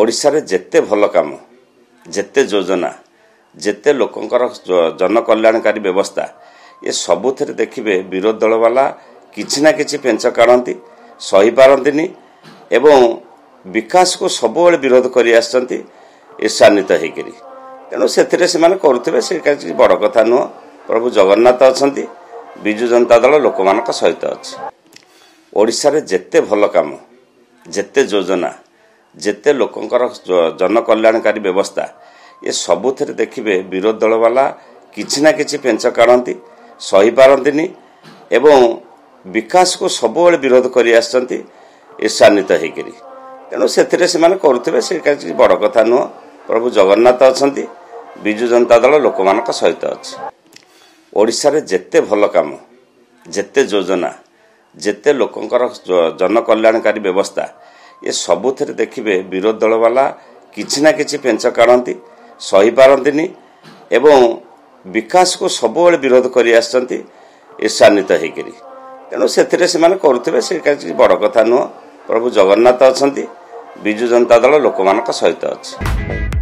ओडिशा रे जेते भल काम जेते योजना जेते लोकंकर जनकल्याणकारी व्यवस्था ये सबुथिरे देखिबे विरोध दल वाला किछि ना किछि पेंच काढंती सही पारंतिनी एवं विकास को सबुबेले विरोध करि आछंती ईर्षान्वित हेकरी तेणु से करुवे से बड़ कथा नुह। प्रभु जगन्नाथ अच्छा विजु जनता दल लोक मान सहित अच्छी ओडिशा रे जेते भल काम जेते योजना जेते लोकंकर जनकल्याणकारी व्यवस्था ये सबुथिरे देखिबे विरोध दल वाला किछि ना किछि पेंच काढंती सही पारंतिनी एवं विकास को सबुबेले विरोध करि आछंती ईर्षान्वित हेकरी तेणु से करुवे से बड़ कथा नुह। प्रभु जगन्नाथ अच्छा विजु जनता दल लोक मान सहित अच्छी ओडिशा रे जेते भल काम जेते योजना जेते लोकंकर जनकल्याणकारी व्यवस्था ये सबुथिरे देखिबे विरोध दल वाला किछि ना किछि पेंच काढंती सही पारंतिनी एवं विकास को सबुबेले विरोध करि आछंती ईर्षान्वित हेकरी तेणु से करुवे से बड़ कथा नुह। प्रभु जगन्नाथ अच्छा विजु जनता दल लोक मान सहित अच्छी।